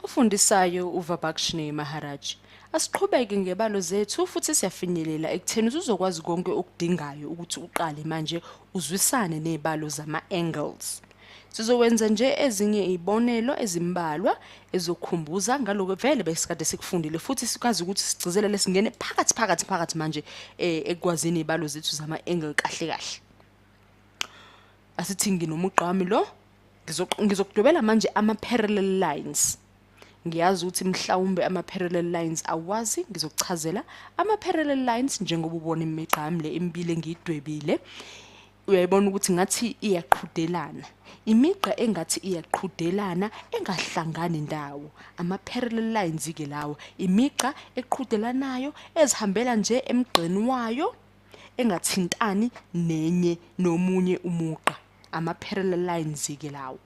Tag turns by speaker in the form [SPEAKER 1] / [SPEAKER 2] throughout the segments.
[SPEAKER 1] Ofundisayo uVabakshini Maharaj. Asiqhubeke ngebalo zethu futhi siyafinyelela ekutheni uzokwazi konke okudingayo ukuthi uqale manje uzwisane nezibalo zama-angles. Sizowenza nje ezinye izibonelo ezimbalwa ezokukhumbuza ngaloko vele besikade sikufundile futhi sikwazi ukuthi sigcizelele singene phakathi manje ekwazini izibalo zethu zama-angle kahle kahle. Asithi nginomugqa wami lo ngizokudwebela manje ama-parallel lines. Ngiyazi ukuthi mhlawumbe ama-parallel lines awazi, ngizokuchazela ama-parallel lines njengoba ubona imigqa yami le emibili engiyidwebile. Uyayibona ukuthi ngathi iyaqhudelana. Imigqa engathi iyaqhudelana engahlangani ndawo. Ama-parallel lines ke lawo, imigqa eqhudelanayo ezihambela nje emgqeni wayo engathintani nenye nomunye umugqa. Ama-parallel lines ke lawo.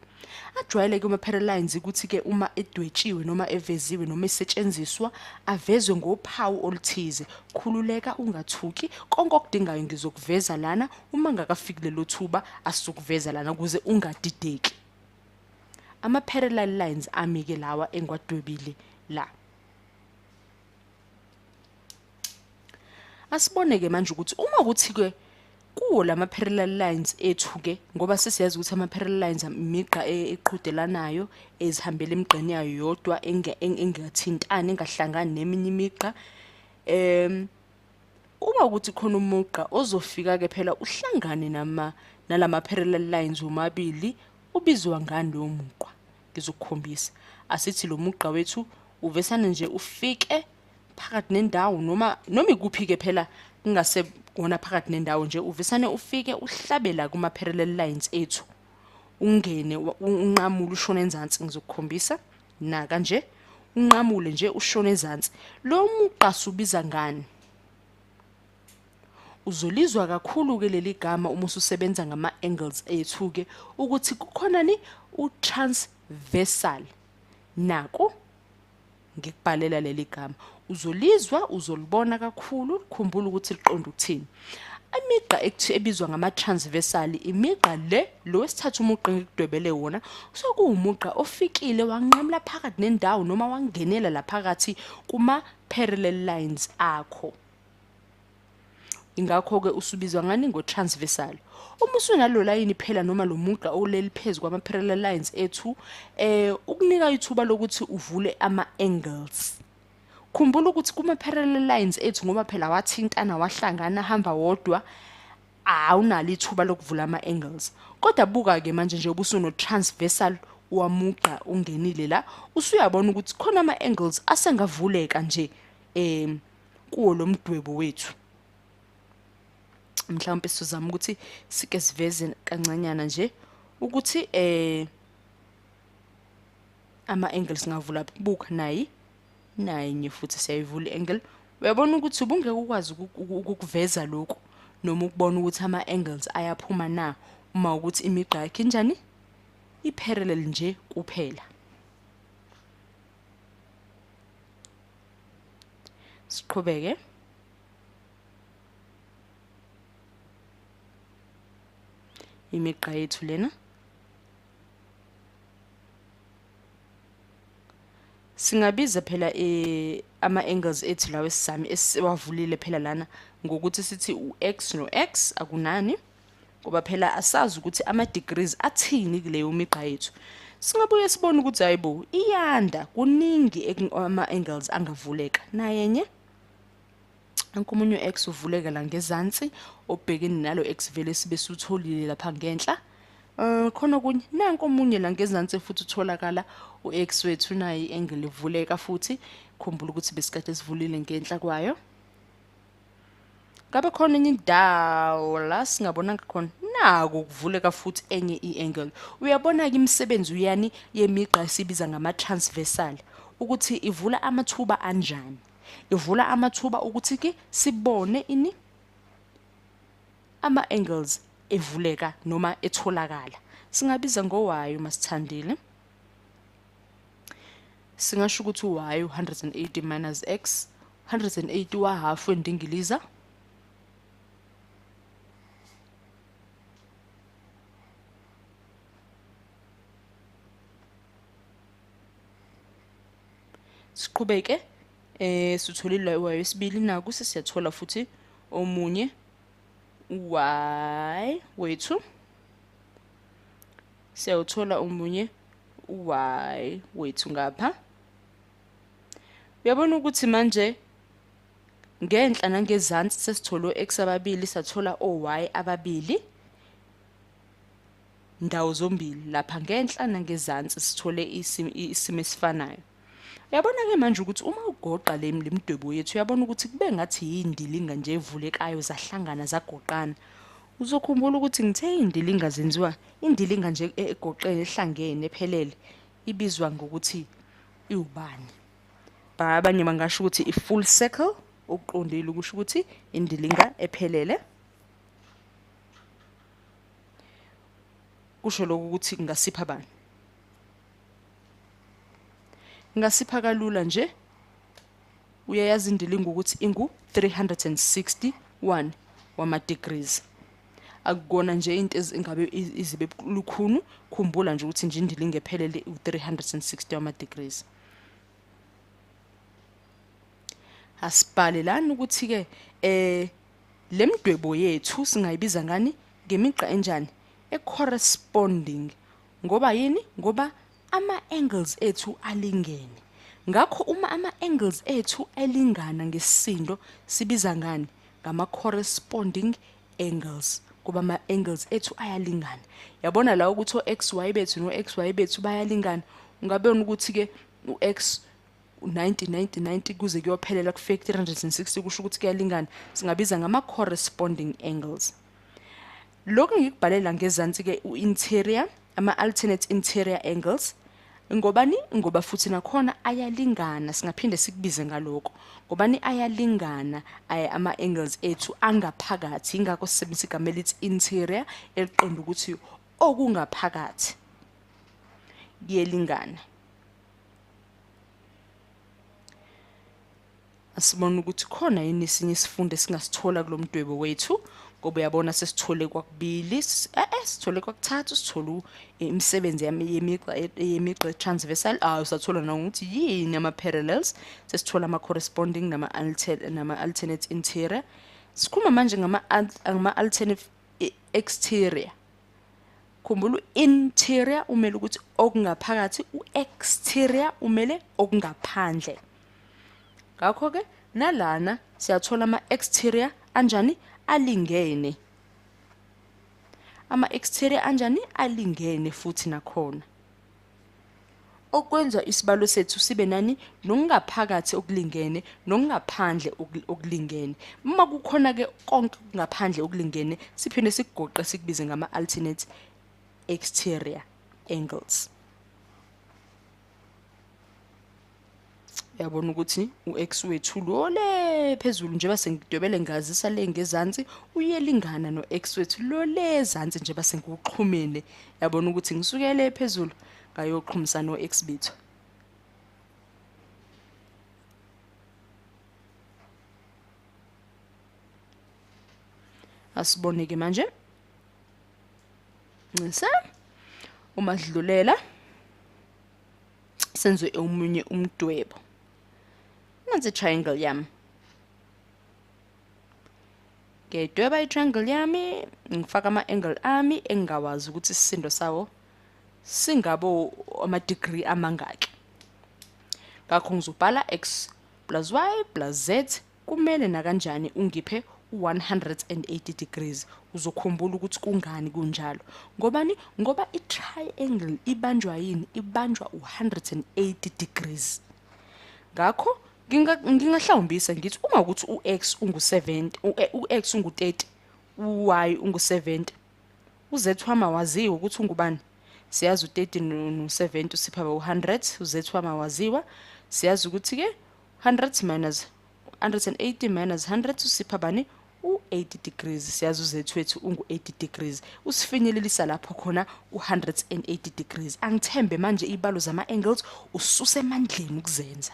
[SPEAKER 1] Ajwayeleke ama-parallel lines ukuthi ke uma edwetshiwe noma eveziwe noma esetshenziswa avezwe ngophawu oluthize. Khululeka ungathuki, konke okudingayo ngizokuveza lana uma ngakafiki lelo thuba asizokuveza lana ukuze ungadideki. Ama-parallel lines ami ke lawa engwadwebile la. Asiboneke manje ukuthi uma kuthi ke kuwo lama-parallel lines ethu ke ngoba sesiyazi ukuthi ama-parallel lines imigqa eqhudelanayo ezihambela emigqeni yayo yodwa engathintani engahlangani neminye imigqa. Uma ukuthi khona umugqa ozofika ke phela uhlangane nalama-parallel lines omabili ubizwa ngani lowo mugqa. Ngizokukhombisa. Asithi lo mugqa wethu uvesana nje ufike phakathi nendawo noma ikuphi ke phela ingase kona phakathi nendawo nje uvesane ufike uhlabela kuma-parallel lines ethu. Ungene unqamule ushone enzansi ngizokukhombisa. Na kanje unqamule nje ushone enzansi. Lo mugqa subiza ngani? Uzolizwa kakhulu ke leli gama uma ususebenza ngama-angles ethu ke ukuthi kukhona ni u-transversal. Naku ngikubhalela leli gama. Uzolizwa, uzolibona kakhulu, khumbula ukuthi liqonda ukuthini. Imigqa ebizwa ngama-transversal imigqa lo wesithathu umugqa engikudwebele wona sokuwumugqa ofikile wanqamla phakathi nendawo noma wangenela la phakathi kuma-parallel lines akho. Ingakho ke usubizwa ngani ngo-transversal. Uma usunalo layini phela noma lo mugqa oleli phezu kwama-parallel lines ethu ukunika ithuba lokuthi uvule ama-angles. Khumbula ukuthi kuma-parallel lines ethu ngoba phela wathintana wahlangana hamba wodwa awunalo ithuba lokuvula ama-angles. Kodwa buka ke manje nje ubusuno-transversal wamugqa ungenile la usuyabona ukuthi khona ama-angles asengavuleka nje kuwo lo mdwebo wethu. Mhlawumbe sizozama ukuthi sike siveze kancanyana nje ukuthi ama-angles ngavula buka nayi futhi siyayivula i-angle. Uyabona ukuthi ubungeke ukwazi ukuveza lokho noma ukubona ukuthi ama-angles ayaphuma na uma ukuthi imigqa yakhe injani i-parallel nje kuphela. Siqhubeke. Imigqa yethu lena singabiza phela ama-angles ethu lawo esizami esiwavulile phela lana ngokuthi sithi u-x no-x akunani ngoba phela asazi ukuthi ama-degrees athini kuleyo migqa yethu. Singabuye sibone ukuthi hayibo iyanda kuningi ama-angles angavuleka nayenye. Ankomunye x uvuleka la ngezansi obhekene nalo x vele sibe sutholile lapha ngenhla. Khona kunye nanku omunye la ngezansi futhi utholakala u-x wethu nayi i-angle ivuleka futhi khumbula ukuthi besikade sivulile ngenhla kwayo. Ngabe khona enye indawo la singabonanga khona naku kuvuleka futhi enye i-angle. Uyabona ke imisebenzi uyani yemigqa esibiza ngama-transversal ukuthi ivula amathuba anjani. Ivula amathuba ukuthi ke sibone ini ama-angles evuleka noma etholakala. Singabiza ngowayo masithandile. Singasho ukuthi y 180 minus x 180 wa half wendingiliza siqhubeke sitholile y wesibili naku sesiyathola futhi omunye y wethu siyawuthola omunye y wethu ngapha. Uyabona ukuthi manje ngenhla nangezansi sesithole x ababili sathola y ababili ndawo zombili lapha ngenhla nangezansi sithole isimo esifanayo. Uyabona ke manje ukuthi uma ugoqa le mdwebo yethu uyabona ukuthi kube ngathi yindilinga nje evulekayo zahlangana zagoqana. Uzokhumbula ukuthi ngithe indilinga zenziwa indilinga nje egoqene ehlangene ephelele ibizwa ngokuthi iwubani. Abanye bangasho ukuthi i-full circle okuqondile ukusho ukuthi indilinga ephelele. Kusho lokho ukuthi ngasipha bani? Ngasipha kalula nje uyayazi indilinga ukuthi ingu 361 wama degrees. Akukona nje into ezingabe izibe lukhuni, khumbula nje ukuthi nje indilinga ephelele u360 wama degrees. Asibhale lana ukuthi ke lemdwebo yethu singayibiza ngani ngemigqa enjani corresponding ngoba yini ngoba ama angles ethu alingene. Ngakho uma ama angles ethu elingana ngesisindo sibiza ngani ngama corresponding angles kuba ama angles ethu ayalingana. Yabona la ukuthi oxy bethu noxy bethu bayalingana. Ungabona ukuthi ke ux 90 kuze kuyophelela kufake 360 kusho ukuthi kuyalingana. Singabiza ngama corresponding angles. Lokho ngikubhalela ngezansi ke interior ama alternate interior angles ngobani ngoba futhi nakhona ayalingana. Singaphinde sikubize ngaloko ngobani ayalingana ama angles ethu angaphakathi. Ingakho sisebenzisa igama elithi interior eliqonda ukuthi okungaphakathi kuyelingana. Asibona ukuthi khona yini isinye isifundo esingasithola kulomdwebo wethu ngoba uyabona sesithole kwakubili sithole kwakuthathu sithole imisebenzi yemigqa transversal. Usathola na ukuthi yini ama parallels, sesithola ama corresponding nama alternate interior. Sikhuluma manje ngama alternate exterior. Khumbula interior umele ukuthi okungaphakathi, exterior umele okungaphandle. Ngakho ke nalana siyathola ama exterior anjani alingene. Ama exterior anjani alingene futhi nakhona. Okwenza isibalo sethu sibe nani nokungaphakathi okulingene nokungaphandle okulingene. Uma kukhona ke konke ngaphandle okulingene siphinde sikugoqe sikubize ngama alternate exterior angles. Uyabona ukuthi ux wethu lo le phezulu nje base ngidwebele ngazisa le ngezansi uyelingana nox wethu lo le ezansi nje base ngikuxhumene. Yabona ukuthi ngisukele phezulu ngayoqhumisa nox bethu. Asibone ke manje ngisa uma sidlulela senze omunye umdwebo. Nansi triangle yami. Ngedweba i-triangle yami ngifaka ama angle ami engawazi ukuthi isisindo sawo singabo ama degree amangaki. Ngakho ngizobhala x plus y plus z kumele na kanjani ungiphe 180 degrees. Uzokhumbula ukuthi kungani kunjalo. Ngobani? Ngoba i-triangle ibanjwa yini? Ibanjwa 180 degrees. Ngakho ngingahlawumbisa ngithi uma ukuthi ux ungu70, ux ungu30, uy ungu70, uz wama waziwa ukuthi ungubani? Siyazi u30 no70 usipha 100, uz wama waziwa. Siyazi ukuthi ke 100 minus 180 minus 100 usipha bani? U80 degrees. Siyazi uz wethu ungu80 degrees. Usifinyelelisa lapho khona u180 degrees. Angithembe manje ibalo zama angles ususe emandleni ukuzenza.